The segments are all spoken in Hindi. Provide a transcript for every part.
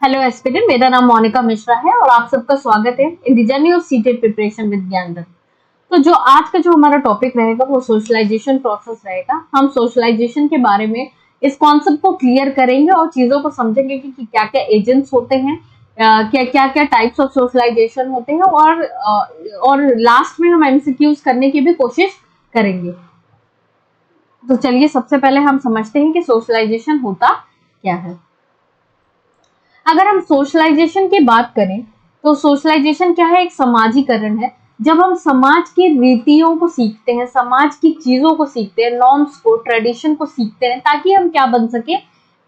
हेलो एस्पिरेंट, मेरा नाम मोनिका मिश्रा है और आप सबका स्वागत है in the journey of seated preparation with Gyandutt. तो जो आज का जो हमारा टॉपिक रहेगा वो सोशलाइजेशन प्रोसेस रहेगा। हम सोशलाइजेशन के बारे में इस कॉन्सेप्ट को क्लियर करेंगे और चीजों को समझेंगे कि क्या क्या एजेंट्स होते हैं, क्या क्या क्या टाइप्स ऑफ सोशलाइजेशन होते हैं और लास्ट में हम एमसीक्यूज करने की भी कोशिश करेंगे। तो चलिए सबसे पहले हम समझते हैं कि सोशलाइजेशन होता क्या है। अगर हम सोशलाइजेशन की बात करें तो सोशलाइजेशन क्या है? एक समाजीकरण है। जब हम समाज की रीतियों को सीखते हैं, समाज की चीजों को सीखते हैं, नॉर्म्स को, ट्रेडिशन को सीखते हैं ताकि हम क्या बन सके?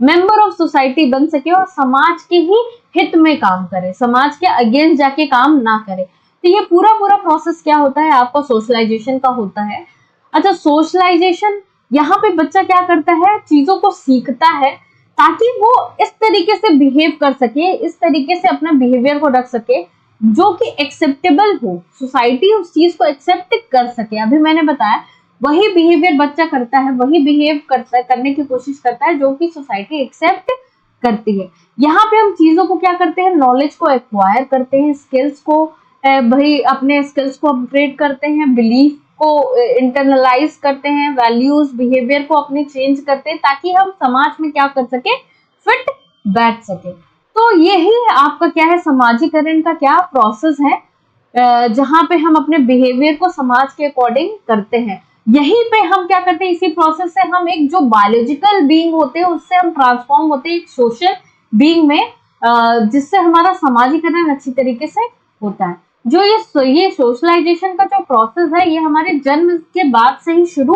मेंबर ऑफ सोसाइटी बन सके और समाज के ही हित में काम करें, समाज के अगेंस्ट जाके काम ना करें। तो ये पूरा पूरा प्रोसेस क्या होता है? आपका सोशलाइजेशन का होता है। अच्छा, सोशलाइजेशन यहाँ पे बच्चा क्या करता है? चीजों को सीखता है ताकि वो इस तरीके से बिहेव कर सके, इस तरीके से अपना बिहेवियर को रख सके जो कि एक्सेप्टेबल हो, सोसाइटी उस चीज को एक्सेप्ट कर सके। अभी मैंने बताया वही बिहेवियर बच्चा करता है, वही बिहेव करता है, करने की कोशिश करता है जो कि सोसाइटी एक्सेप्ट करती है। यहाँ पे हम चीजों को क्या करते हैं? नॉलेज को एक्वायर करते हैं, स्किल्स को भाई अपने स्किल्स को अपग्रेड करते हैं, बिलीफ को इंटरनलाइज करते हैं, वैल्यूज बिहेवियर को अपने चेंज करते हैं ताकि हम समाज में क्या कर सके? फिट बैठ सके। तो यही आपका क्या है? समाजीकरण का क्या प्रोसेस है, जहां पे हम अपने बिहेवियर को समाज के अकॉर्डिंग करते हैं। यहीं पे हम क्या करते हैं? इसी प्रोसेस से हम एक जो बायोलॉजिकल बीइंग होते हैं उससे हम ट्रांसफॉर्म होते हैं एक सोशल बीइंग में, जिससे हमारा समाजीकरण अच्छी तरीके से होता है। जो ये सोशलाइजेशन का जो प्रोसेस है ये हमारे जन्म के बाद से ही शुरू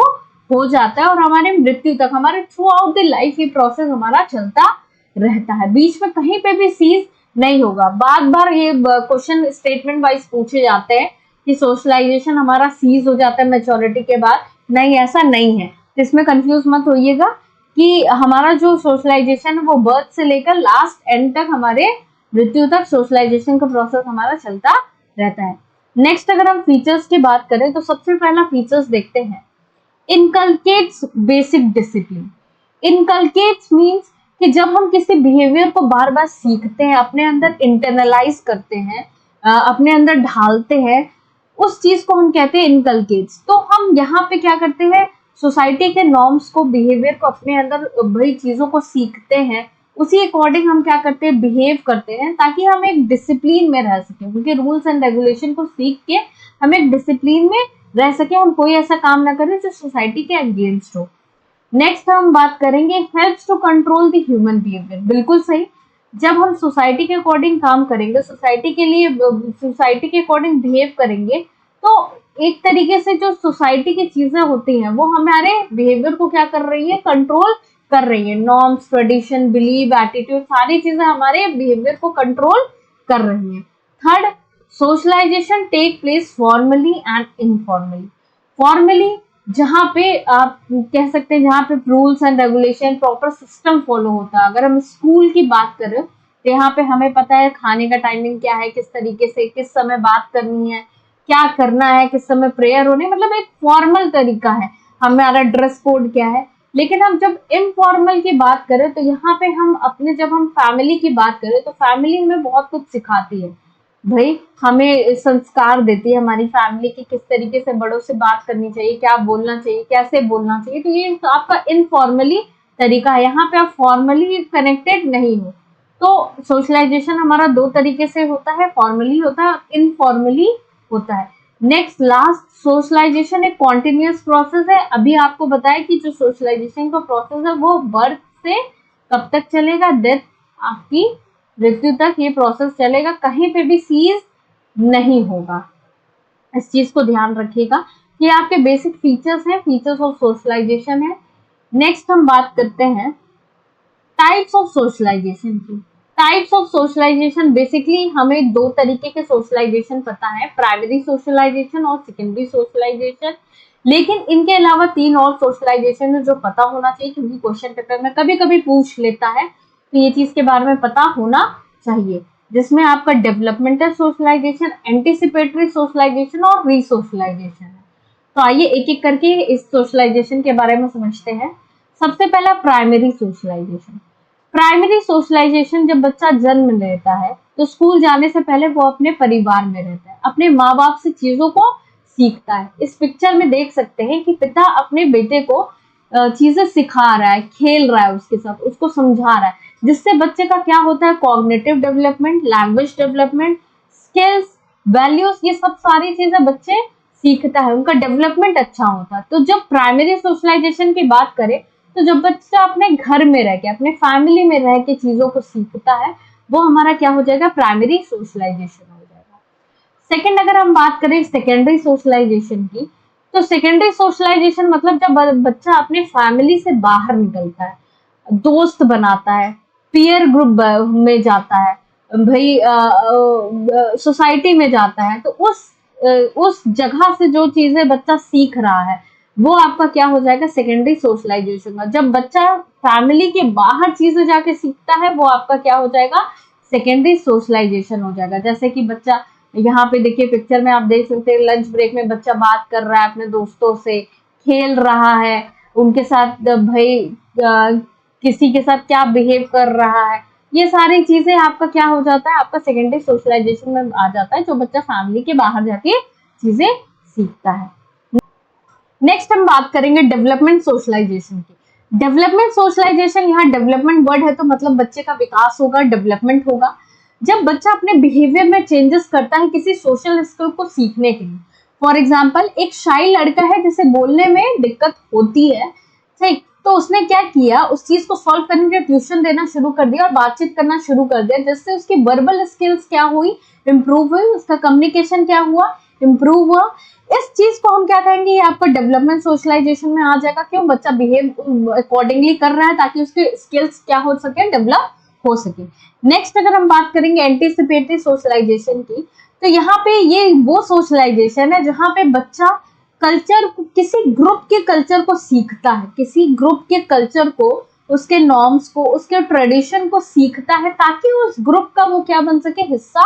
हो जाता है और हमारे मृत्यु तक, हमारे थ्रू आउट द लाइफ ये प्रोसेस हमारा चलता रहता है। बीच में कहीं पे भी सीज नहीं होगा। बार बार ये क्वेश्चन स्टेटमेंट वाइज पूछे जाते हैं कि सोशलाइजेशन हमारा सीज हो जाता है मैच्योरिटी के बाद। नहीं, ऐसा नहीं है। इसमें कंफ्यूज मत होइएगा कि हमारा जो सोशलाइजेशन है वो बर्थ से लेकर लास्ट एंड तक, हमारे मृत्यु तक सोशलाइजेशन का प्रोसेस हमारा चलता रहता है। नेक्स्ट अगर हम फीचर्स की बात करें तो सबसे पहला फीचर्स देखते हैं, इनकलकेट्स बेसिक डिसिप्लिन। इनकलकेट्स मीन्स कि जब हम किसी बिहेवियर को बार बार सीखते हैं, अपने अंदर इंटरनलाइज करते हैं, अपने अंदर ढालते हैं, उस चीज को हम कहते हैं इनकलकेट्स। तो हम यहाँ पे क्या करते हैं? सोसाइटी के नॉर्म्स को, बिहेवियर को अपने अंदर वही चीजों को सीखते हैं, उसी अकॉर्डिंग हम क्या करते हैं? बिहेव करते हैं ताकि हम एक डिसिप्लिन में रह सके। उनके रूल्स एंड रेगुलेशन को सीख के हम एक डिसिप्लिन में रह सके, हम कोई ऐसा काम ना करें जो सोसाइटी के अगेंस्ट हो। नेक्स्ट हम बात करेंगे helps to control the human behaviour. बिल्कुल सही। जब हम सोसाइटी के अकॉर्डिंग काम करेंगे, सोसाइटी के लिए, सोसाइटी के अकॉर्डिंग बिहेव करेंगे, तो एक तरीके से जो सोसाइटी की चीजें होती हैं वो हमारे बिहेवियर को क्या कर रही है? कंट्रोल कर रही है। नॉर्म्स, ट्रेडिशन, बिलीव, एटीट्यूड, सारी चीजें हमारे बिहेवियर को कंट्रोल कर रही हैं। Third, socialisation take place formally and informally. Formally जहाँ पे आप कह सकते हैं, जहाँ पे rules and regulation, proper system follow होता है। अगर हम स्कूल की बात करें तो यहाँ पे हमें पता है खाने का टाइमिंग क्या है, किस तरीके से, किस समय बात करनी है, क्या करना है, किस समय प्रेयर होने, मतलब एक फॉर्मल तरीका है। हमारा ड्रेस कोड क्या है। लेकिन हम जब इनफॉर्मल की बात करें तो यहाँ पे हम अपने, जब हम फैमिली की बात करें तो फैमिली हमें बहुत कुछ सिखाती है भाई, हमें संस्कार देती है हमारी फैमिली की, किस तरीके से बड़ों से बात करनी चाहिए, क्या बोलना चाहिए, कैसे बोलना चाहिए। तो ये आपका इनफॉर्मली तरीका है, यहाँ पे आप फॉर्मली कनेक्टेड नहीं हो। तो सोशलाइजेशन हमारा दो तरीके से होता है, फॉर्मली होता है, इनफॉर्मली होता है। नेक्स्ट, लास्ट, सोशलाइजेशन एक कॉन्टिन्यूअस प्रोसेस है। अभी आपको बताया कि जो सोशलाइजेशन का प्रोसेस है वो बर्थ से कब तक चलेगा? डेथ, आपकी मृत्यु तक ये प्रोसेस चलेगा, कहीं पे भी सीज नहीं होगा। इस चीज को ध्यान रखिएगा। ये आपके बेसिक फीचर्स हैं, फीचर्स ऑफ सोशलाइजेशन है। नेक्स्ट हम बात करते हैं टाइप्स ऑफ सोशलाइजेशन की। टाइप्स ऑफ सोशलाइजेशन, बेसिकली हमें दो तरीके के सोशलाइजेशन पता है, प्राइमरी सोशलाइजेशन और सेकेंडरी सोशलाइजेशन। लेकिन इनके अलावा तीन और सोशलाइजेशन है जो पता होना चाहिए, क्योंकि क्वेश्चन पेपर में कभी कभी पूछ लेता है, तो ये चीज के बारे में पता होना चाहिए। जिसमें आपका डेवलपमेंटल सोशलाइजेशन, एंटीसिपेटरी सोशलाइजेशन और रीसोशलाइजेशन है। तो आइए एक एक करके इस सोशलाइजेशन के बारे में समझते हैं। सबसे पहला प्राइमरी सोशलाइजेशन। प्राइमरी सोशलाइजेशन, जब बच्चा जन्म लेता है तो स्कूल जाने से पहले वो अपने परिवार में रहता है, अपने माँ बाप से चीजों को सीखता है। इस पिक्चर में देख सकते हैं कि पिता अपने बेटे को चीजें सिखा रहा है, खेल रहा है उसके साथ, उसको समझा रहा है, जिससे बच्चे का क्या होता है, cognitive development, language development, skills, values, ये सब सारी चीजें बच्चे सीखता है, उनका डेवलपमेंट अच्छा होता है। तो जब प्राइमरी सोशलाइजेशन की बात करें तो जब बच्चा अपने घर में रह के, अपने फैमिली में रह के चीजों को सीखता है, वो हमारा क्या हो जाएगा, प्राइमरी सोशलाइजेशन हो जाएगा। सेकंड, अगर हम बात करें सेकेंडरी सोशलाइजेशन की, तो सेकेंडरी सोशलाइजेशन मतलब जब बच्चा अपने फैमिली से बाहर निकलता है, दोस्त बनाता है, पीयर ग्रुप में जाता है, भाई सोसाइटी में जाता है, तो उस जगह से जो चीजें बच्चा सीख रहा है वो आपका क्या हो जाएगा, सेकेंडरी सोशलाइजेशन का। जब बच्चा फैमिली के बाहर चीजें जाके सीखता है वो आपका क्या हो जाएगा, सेकेंडरी सोशलाइजेशन हो जाएगा। जैसे कि बच्चा यहाँ पे देखिए पिक्चर में आप देख सकते हैं, लंच ब्रेक में बच्चा बात कर रहा है अपने दोस्तों से, खेल रहा है उनके साथ, भाई किसी के साथ क्या बिहेव कर रहा है, ये सारी चीजें आपका क्या हो जाता है, आपका सेकेंडरी सोशलाइजेशन में आ जाता है, जो बच्चा फैमिली के बाहर जाके चीजें सीखता है। नेक्स्ट हम बात करेंगे डेवलपमेंट सोशलाइजेशन की। डेवलपमेंट सोशलाइजेशन, यहाँ डेवलपमेंट वर्ड है तो मतलब बच्चे का विकास होगा, डेवलपमेंट होगा। जब बच्चा अपने बिहेवियर में चेंजेस करता है किसी सोशल स्किल को सीखने के लिए। फॉर एग्जाम्पल, एक शाई लड़का है जिसे बोलने में दिक्कत होती है, ठीक, तो उसने क्या किया, उस चीज को सॉल्व करने के लिए ट्यूशन देना शुरू कर दिया और बातचीत करना शुरू कर दिया, जिससे उसकी वर्बल स्किल्स क्या हुई, इंप्रूव हुई, उसका कम्युनिकेशन क्या हुआ, इंप्रूव हुआ। इस चीज को हम क्या कहेंगे, ये आपका डेवलपमेंट सोशलाइजेशन में आ जाएगा। क्यों, बच्चा बिहेव अकॉर्डिंगली कर रहा है ताकि उसके स्किल्स क्या हो सके, डेवलप हो सके। नेक्स्ट अगर हम बात करेंगे एंटीसिपेटरी सोशलाइजेशन की, तो यहाँ पे ये वो सोशलाइजेशन है जहाँ पे बच्चा कल्चर, किसी ग्रुप के कल्चर को सीखता है, किसी ग्रुप के कल्चर को, उसके नॉर्म्स को, उसके ट्रेडिशन को सीखता है ताकि उस ग्रुप का वो क्या बन सके, हिस्सा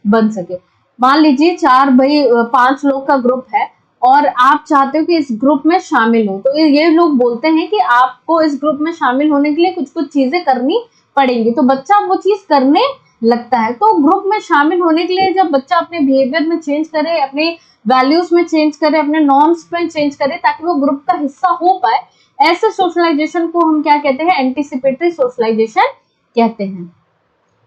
बन सके। मान लीजिए 5 लोग का ग्रुप है और आप चाहते हो कि इस ग्रुप में शामिल हो, तो ये लोग बोलते हैं कि आपको इस ग्रुप में शामिल होने के लिए कुछ कुछ चीजें करनी पड़ेंगी, तो बच्चा वो चीज करने लगता है। तो ग्रुप में शामिल होने के लिए जब बच्चा अपने बिहेवियर में चेंज करे, अपने वैल्यूज में चेंज करे, अपने नॉर्म्स में चेंज करे ताकि वो ग्रुप का हिस्सा हो पाए, ऐसे सोशलाइजेशन को हम क्या कहते हैं, एंटीसिपेटरी सोशलाइजेशन कहते हैं।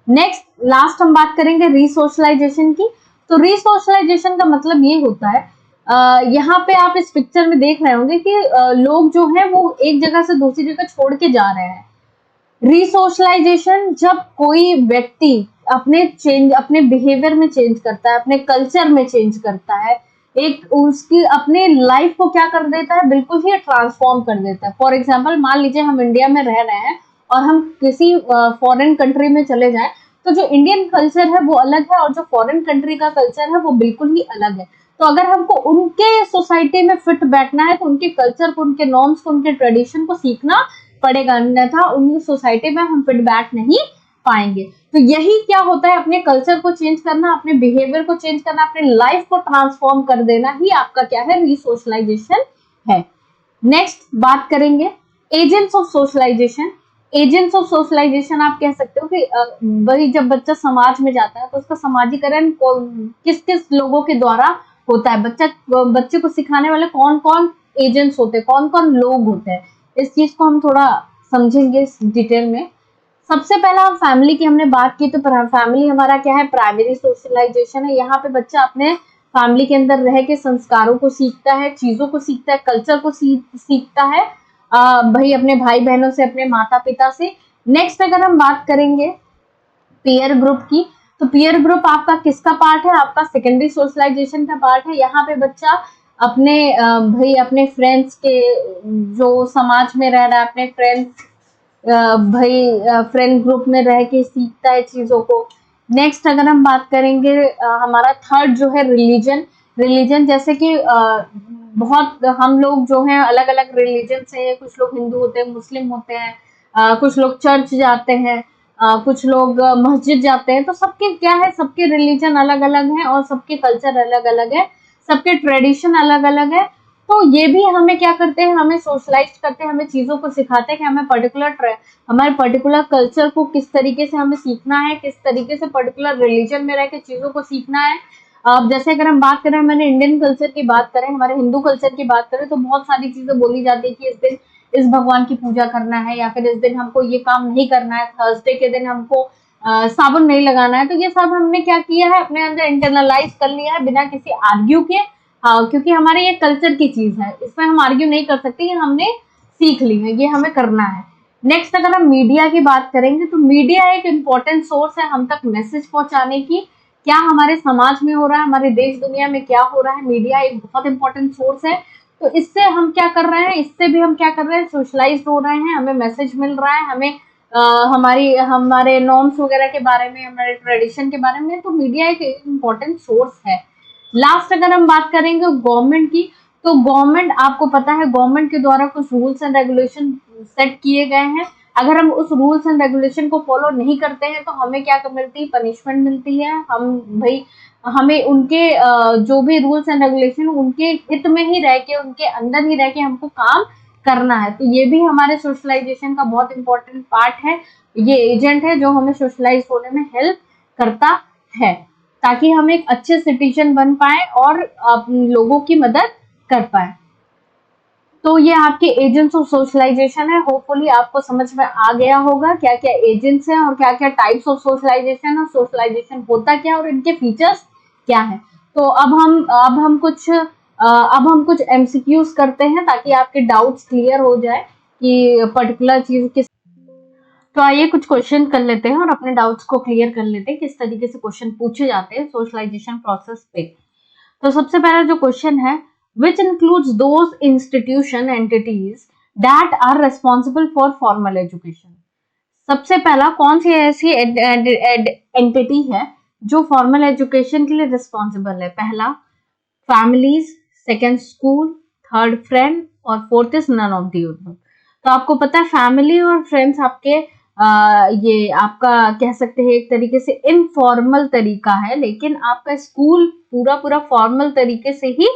नेक्स्ट लास्ट हम बात करेंगे रीसोशलाइजेशन की। तो रीसोशलाइजेशन का मतलब ये होता है, यहाँ पे आप इस पिक्चर में देख रहे होंगे कि लोग जो है वो एक जगह से दूसरी जगह छोड़ के जा रहे हैं। रीसोशलाइजेशन, जब कोई व्यक्ति अपने बिहेवियर में चेंज करता है, अपने कल्चर में चेंज करता है, एक उसकी अपने लाइफ को क्या कर देता है, बिल्कुल ही ट्रांसफॉर्म कर देता है। फॉर एग्जाम्पल, मान लीजिए हम इंडिया में रह रहे हैं और हम किसी फॉरेन कंट्री में चले जाएं, तो जो इंडियन कल्चर है वो अलग है और जो फॉरेन कंट्री का कल्चर है वो बिल्कुल ही अलग है। तो अगर हमको उनके सोसाइटी में फिट बैठना है तो उनके कल्चर को, उनके नॉर्म्स को, उनके ट्रेडिशन को सीखना पड़ेगा, अन्यथा उनकी सोसाइटी में हम फिट बैठ नहीं पाएंगे। तो यही क्या होता है, अपने कल्चर को चेंज करना, अपने बिहेवियर को चेंज करना, अपने लाइफ को ट्रांसफॉर्म कर देना ही आपका क्या है, रीसोशलाइजेशन है। नेक्स्ट बात करेंगे agents of socialization. Agents of socialization आप कह सकते हो कि वही जब बच्चा समाज में जाता है तो उसका समाजीकरण किस किस लोगों के द्वारा होता है, बच्चे को सिखाने वाले कौन कौन एजेंट्स होते हैं, कौन कौन लोग होते हैं, इस चीज को हम थोड़ा समझेंगे इस डिटेल में। सबसे पहला फैमिली की हमने बात की, तो फैमिली हमारा क्या है, प्राइमरी सोशलाइजेशन है। यहाँ पे बच्चा अपने फैमिली के अंदर रह के संस्कारों को सीखता है, चीजों को सीखता है, कल्चर को सीखता है, भाई अपने भाई बहनों से, अपने माता पिता से। नेक्स्ट अगर हम बात करेंगे पीयर ग्रुप की, तो पीयर ग्रुप आपका किसका पार्ट है, आपका सेकेंडरी सोशलाइजेशन का पार्ट है। यहाँ पे बच्चा अपने फ्रेंड्स के, जो समाज में रह रहा है, अपने फ्रेंड्स फ्रेंड ग्रुप में रह के सीखता है चीजों को। नेक्स्ट अगर हम बात करेंगे हमारा थर्ड जो है रिलीजन, जैसे कि बहुत हम लोग जो हैं अलग अलग रिलीजन से हैं, कुछ लोग हिंदू होते हैं, मुस्लिम होते हैं, कुछ लोग चर्च जाते हैं, कुछ लोग मस्जिद जाते हैं। तो सबके क्या है, सबके रिलीजन अलग अलग हैं और सबके कल्चर अलग अलग है, सबके ट्रेडिशन अलग अलग है। तो ये भी हमें क्या करते हैं, हमें सोशलाइज करते हैं, हमें चीजों को सिखाते हैं कि हमें हमारे पर्टिकुलर कल्चर को किस तरीके से हमें सीखना है, किस तरीके से पर्टिकुलर रिलीजन में रह के चीजों को सीखना है। अब जैसे अगर हम बात करें, मैंने इंडियन कल्चर की बात करें, हमारे हिंदू कल्चर की बात करें, तो बहुत सारी चीजें बोली जाती है कि इस दिन इस भगवान की पूजा करना है, या फिर इस दिन हमको ये काम नहीं करना है, थर्सडे के दिन हमको साबुन नहीं लगाना है। तो ये सब हमने क्या किया है, अपने अंदर इंटरनलाइज कर लिया है बिना किसी आर्ग्यू के। हाँ, क्योंकि हमारे ये कल्चर की चीज है, इसमें हम आर्ग्यू नहीं कर सकते, ये हमने सीख ली है, ये हमें करना है। नेक्स्ट अगर हम मीडिया की बात करेंगे, तो मीडिया एक इम्पोर्टेंट सोर्स है हम तक मैसेज पहुंचाने की, क्या हमारे समाज में हो रहा है, हमारे देश दुनिया में क्या हो रहा है। मीडिया एक बहुत इंपॉर्टेंट सोर्स है। तो इससे हम क्या कर रहे हैं, इससे भी हम क्या कर रहे हैं, सोशलाइज हो रहे हैं, हमें मैसेज मिल रहा है, हमें हमारे नॉर्म्स वगैरह के बारे में, हमारे ट्रेडिशन के बारे में। तो मीडिया एक इम्पोर्टेंट सोर्स है। लास्ट अगर हम बात करेंगे गवर्नमेंट की, तो गवर्नमेंट, आपको पता है गवर्नमेंट के द्वारा कुछ रूल्स एंड रेगुलेशन सेट किए गए हैं। अगर हम उस रूल्स एंड रेगुलेशन को फॉलो नहीं करते हैं तो हमें क्या मिलती है, पनिशमेंट मिलती है। हम भाई हमें उनके जो भी रूल्स एंड रेगुलेशन, उनके हित में ही रह के, उनके अंदर ही रह के हमको काम करना है। तो ये भी हमारे सोशलाइजेशन का बहुत इंपॉर्टेंट पार्ट है। ये एजेंट है जो हमें सोशलाइज होने में हेल्प करता है, ताकि हम एक अच्छे सिटीजन बन पाए और लोगों की मदद कर पाए। तो ये आपके एजेंट्स ऑफ सोशलाइजेशन है। होपफुली आपको समझ में आ गया होगा क्या क्या एजेंट्स हैं और क्या क्या टाइप्स ऑफ सोशलाइजेशन, और सोशलाइजेशन होता क्या और इनके फीचर्स क्या है। तो अब हम कुछ एमसीक्यूज करते हैं ताकि आपके डाउट्स क्लियर हो जाए कि पर्टिकुलर चीज किस। तो आइए कुछ क्वेश्चन कर लेते हैं और अपने डाउट्स को क्लियर कर लेते हैं, किस तरीके से क्वेश्चन पूछे जाते हैं सोशलाइजेशन प्रोसेस पे। तो सबसे पहला जो क्वेश्चन है, which includes those institution entities that are responsible for formal education। सबसे पहला कौन सी ऐसी एंटिटी है जो फॉर्मल एजुकेशन के लिए रिस्पॉन्सिबल है। पहला families, second school, third friend और fourth is none of the above. तो आपको पता है फैमिली और फ्रेंड्स आपके ये आपका कह सकते हैं एक तरीके से इनफॉर्मल तरीका है, लेकिन आपका स्कूल पूरा पूरा फॉर्मल तरीके से ही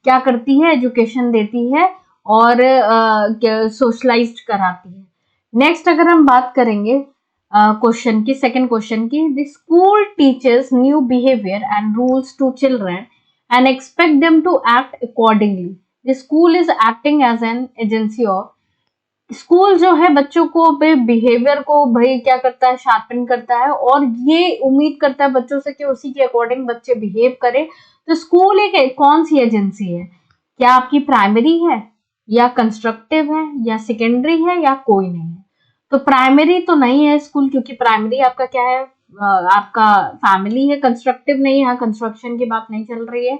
क्या करती है, एजुकेशन देती है और सोशलाइज्ड कराती है। नेक्स्ट अगर हम बात करेंगे क्वेश्चन की, सेकंड क्वेश्चन की, the school teachers new behaviour and rules to children and expect them to act accordingly. The school is acting as an agency of. School जो है बच्चों को बिहेवियर को भाई क्या करता है, शार्पन करता है और ये उम्मीद करता है बच्चों से कि उसी के अकॉर्डिंग बच्चे बिहेव करें। तो स्कूल एक कौन सी एजेंसी है, क्या आपकी प्राइमरी है या कंस्ट्रक्टिव है या सेकेंडरी है या कोई नहीं है। तो प्राइमरी तो नहीं है स्कूल, क्योंकि प्राइमरी आपका क्या है, आपका फैमिली है। कंस्ट्रक्टिव नहीं, यहाँ कंस्ट्रक्शन की बात नहीं चल रही है।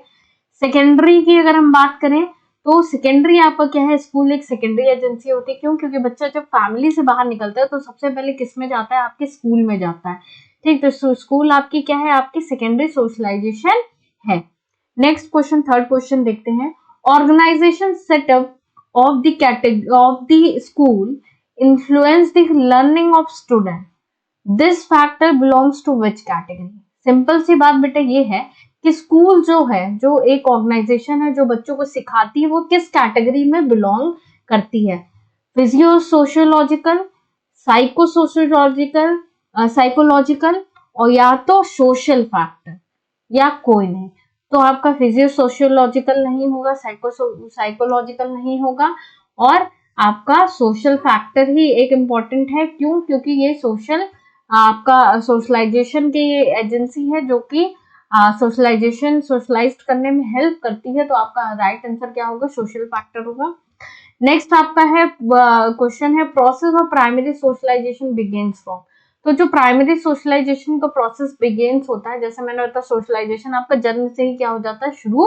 सेकेंडरी की अगर हम बात करें तो सेकेंडरी आपका क्या है, स्कूल एक सेकेंडरी एजेंसी होती है। क्यों, क्योंकि बच्चा जब फैमिली से बाहर निकलता है तो सबसे पहले किस में जाता है, आपके स्कूल में जाता है। ठीक, तो स्कूल आपकी क्या है, आपकी सेकेंडरी सोशलाइजेशन है। नेक्स्ट क्वेश्चन, थर्ड क्वेश्चन देखते हैं। Organization setup of the school influence the learning of student. This factor belongs to which category. Simple सी बात बेटा ये है कि स्कूल जो है, जो एक ऑर्गेनाइजेशन है जो बच्चों को सिखाती है, वो किस कैटेगरी में बिलोंग करती है। फिजियो सोशियोलॉजिकल, साइकोसोशियोलॉजिकल, साइकोलॉजिकल और या तो सोशल फैक्टर या कोई नहीं। तो आपका फिजियो सोशियोलॉजिकल नहीं होगा, साइकोलॉजिकल नहीं होगा और आपका सोशल फैक्टर ही एक इम्पॉर्टेंट है। क्यों, क्योंकि ये आपका सोशलाइजेशन की ये एजेंसी है जो कि सोशलाइज्ड करने में हेल्प करती है। तो आपका राइट आंसर क्या होगा, सोशल फैक्टर होगा। नेक्स्ट आपका है क्वेश्चन है, process of primary socialization begins from. तो जो प्राइमरी सोशलाइजेशन का प्रोसेस बिगिंस होता है, जैसे मैंने बताया सोशलाइजेशन आपका जन्म से ही क्या हो जाता है, शुरू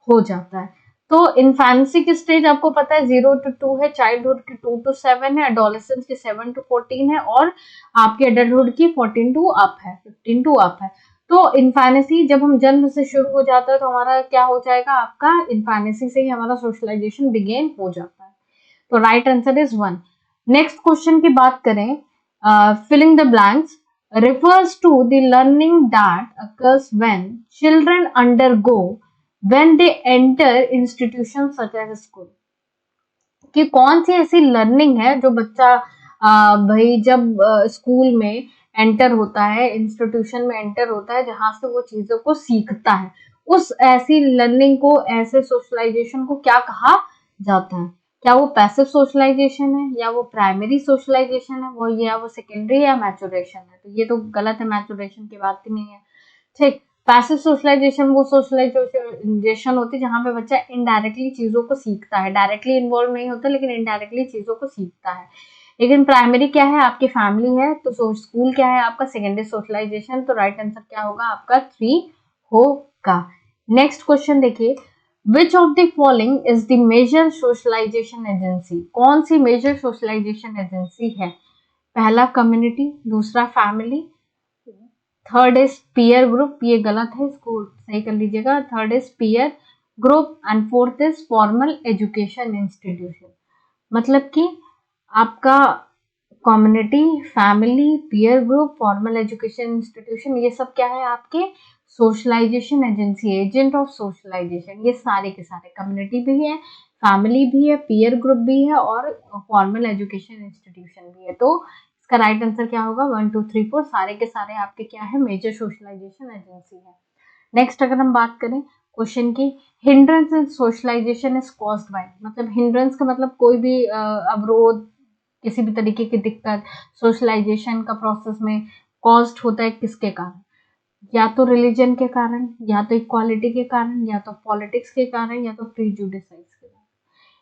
हो जाता है। तो इन्फेंसी की स्टेज आपको पता है 0 to 2 है, चाइल्डहुड की 2 to 7 है, एडोलेसेंस की 7 to 14 है और आपके एडल्टहुड की 14 to अप है, 15 to अप है। तो इन्फेनेसी जब हम जन्म से शुरू हो जाता है तो हमारा क्या हो जाएगा, आपका इन्फेनेसी से ही हमारा सोशलाइजेशन बिगेन हो जाता है। तो right answer is 1। Next question की बात करें, filling the blanks refers to the learning that occurs when children undergo when they enter institution such as school, कि कौन सी ऐसी लर्निंग है जो बच्चा भाई जब स्कूल में एंटर होता है, इंस्टीट्यूशन में एंटर होता है, जहां से वो चीजों को सीखता है, उस ऐसी लर्निंग को, ऐसे सोशलाइजेशन को क्या कहा जाता है? क्या वो पैसिव सोशलाइजेशन है, या वो प्राइमरी सोशलाइजेशन है, वो या वो सेकेंडरी या मैचुरेशन है? तो ये तो गलत है, मैचुरेशन की बात ही नहीं है। ठीक, पैसिव सोशलाइजेशन वो सोशलाइजेशन होती है जहां पे बच्चा इनडायरेक्टली चीजों को सीखता है, डायरेक्टली इन्वॉल्व नहीं होता लेकिन इनडायरेक्टली चीजों को सीखता है। लेकिन प्राइमरी क्या है? आपकी फैमिली है, तो स्कूल क्या है आपका? Secondary socialization. तो राइट आंसर क्या होगा आपका? 3 होगा। नेक्स्ट क्वेश्चन देखिए, which of the following is the major socialization agency? कौन सी मेजर सोशलाइजेशन एजेंसी है? पहला कम्युनिटी, दूसरा family, third is peer group, ये गलत है, इसको सही कर लीजिएगा। Third is peer group and fourth is formal education institution. मतलब कि आपका community, family, peer group, formal education institution, ये सब क्या है? आपके socialization agency, agent of socialization. ये सारे के सारे, कम्युनिटी भी है, फैमिली भी है, पीयर ग्रुप भी है और फॉर्मल एजुकेशन इंस्टीट्यूशन भी है। तो इसका राइट आंसर क्या होगा? 1 2 3 4 सारे के सारे आपके क्या है? मेजर सोशलाइजेशन एजेंसी है। नेक्स्ट अगर हम बात करें क्वेश्चन की, hindrance in socialization is caused by, मतलब हिंड्रेंस का मतलब कोई भी अवरोध, किसी भी तरीके की दिक्कत सोशलाइजेशन का प्रोसेस में कॉज्ड होता है किसके कारण? या तो रिलीजन के कारण, या तो इक्वालिटी के कारण, या तो पॉलिटिक्स के कारण, या तो प्रीजुडिसाइज के कारण।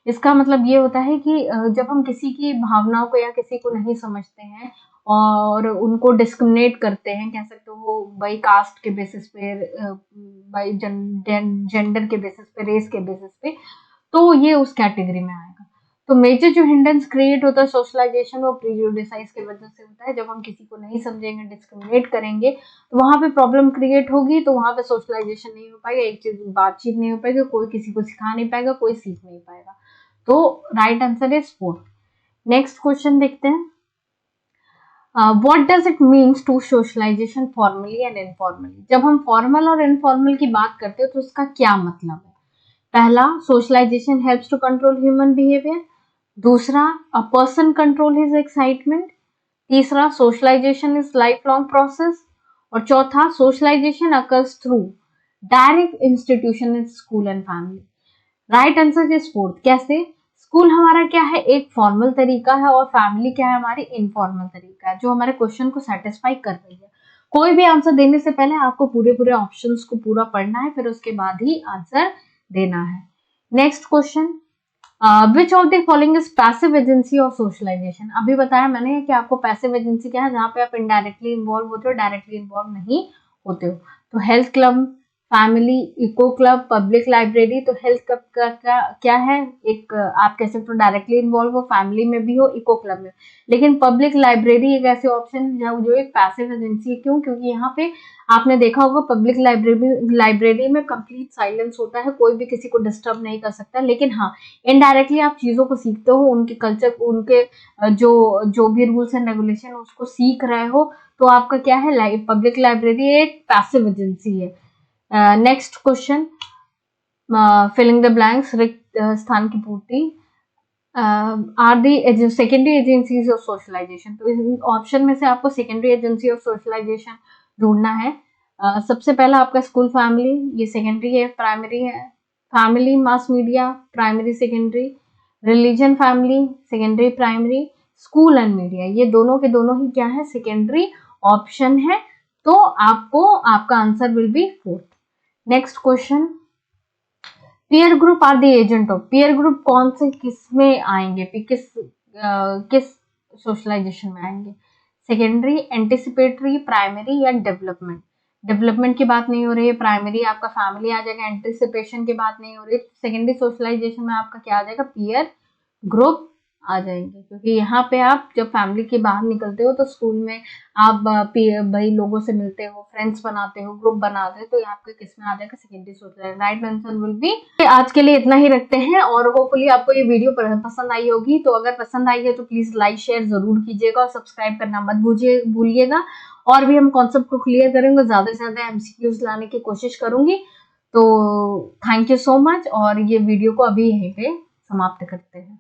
इसका मतलब ये होता है कि जब हम किसी की भावनाओं को या किसी को नहीं समझते हैं और उनको डिस्क्रिमिनेट करते हैं, कह सकते हो बाई कास्ट के बेसिस पे, बाई जेंडर के बेसिस पे, रेस के बेसिस पे, तो ये उस कैटेगरी में आएगा। तो मेजर जो हिंड्रेंस क्रिएट होता है सोशलाइजेशन, वो प्रीजुडिसाइज की वजह से होता है। जब हम किसी को नहीं समझेंगे, डिस्क्रिमिनेट करेंगे, तो वहां पे प्रॉब्लम क्रिएट होगी, तो वहां पे सोशलाइजेशन नहीं हो पाएगा, एक चीज बातचीत नहीं हो पाएगी, कोई किसी को सिखा नहीं पाएगा, कोई सीख नहीं पाएगा। तो right answer is 4। Next question देखते हैं, what does it means to socialization formally and informally? जब हम फॉर्मल और इनफॉर्मल की बात करते हैं तो उसका क्या मतलब है? पहला, socialization helps to control human behaviour. दूसरा, a person control his excitement. तीसरा, socialization is life long process. और चौथा, socialization occurs through direct institution in school and family. Right answer is fourth. कैसे? स्कूल हमारा क्या है? एक फॉर्मल तरीका है, और फैमिली क्या है? हमारी इनफॉर्मल तरीका है, जो हमारे क्वेश्चन को सेटिस्फाई कर रही है। कोई भी आंसर देने से पहले आपको पूरे पूरे ऑप्शंस को पूरा पढ़ना है, फिर उसके बाद ही आंसर देना है। Next question, which of the following is passive agency of socialization? अभी बताया मैंने कि आपको पैसिव एजेंसी क्या है, जहां पे आप इनडायरेक्टली इन्वॉल्व होते हो, डायरेक्टली इन्वॉल्व नहीं होते हो। तो health club, family, eco club, public library. तो हेल्थ क्लब का क्या है? एक आप कह सकते हो डायरेक्टली इन्वॉल्व हो, फैमिली में भी हो, इको क्लब में। लेकिन पब्लिक लाइब्रेरी एक ऐसे ऑप्शन है जो एक पैसिव एजेंसी है। क्यों? क्योंकि यहाँ पे आपने देखा होगा पब्लिक लाइब्रेरी में कंप्लीट साइलेंस होता है, कोई भी किसी को डिस्टर्ब नहीं कर सकता। लेकिन हाँ, इनडायरेक्टली आप चीजों को सीखते हो, उनके कल्चर, उनके जो जो भी रूल्स एंड रेगुलेशन उसको सीख रहे हो। तो आपका क्या है? पब्लिक लाइब्रेरी एक पैसिव एजेंसी है। Next question, filling the blanks, रिक्त स्थान की पूर्ति, are the secondary agencies of socialization. तो इस ऑप्शन में से आपको सेकेंडरी एजेंसी ऑफ सोशलाइजेशन ढूंढना है। सबसे पहला आपका स्कूल फैमिली, ये सेकेंडरी है, प्राइमरी है। Family mass media, primary secondary. Religion family, secondary primary. School and media, ये दोनों के दोनों ही क्या है? सेकेंडरी ऑप्शन है। तो आपको आपका answer will be fourth. Next question, peer group are the agent of, peer group कौन से किस में आएंगे? किस सोशलाइजेशन में आएंगे? सेकेंडरी, एंटिसिपेटरी, प्राइमरी या डेवलपमेंट? डेवलपमेंट की बात नहीं हो रही है, प्राइमरी आपका फैमिली आ जाएगा। एंटिसिपेशन की बात नहीं हो रही, सेकेंडरी सोशलाइजेशन में आपका क्या आ जाएगा? पीयर ग्रुप आ जाएंगे। क्योंकि यहाँ पे आप जब फैमिली के बाहर निकलते हो तो स्कूल में आप भाई लोगों से मिलते हो, फ्रेंड्स बनाते हो, ग्रुप बनाते हो, तो आपके किस में आ जाएगा? Secondary social. Right answer will B. आज के लिए इतना ही रखते हैं, और होपफुली आपको ये वीडियो पसंद आई होगी। तो अगर पसंद आई है तो प्लीज लाइक शेयर जरूर कीजिएगा, और सब्सक्राइब करना मत भूलिएगा। और भी हम कॉन्सेप्ट को क्लियर करेंगे, ज्यादा से ज्यादा एमसीक्यूज लाने की कोशिश करूंगी। तो थैंक यू सो मच, और ये वीडियो को अभी यहीं पे समाप्त करते हैं।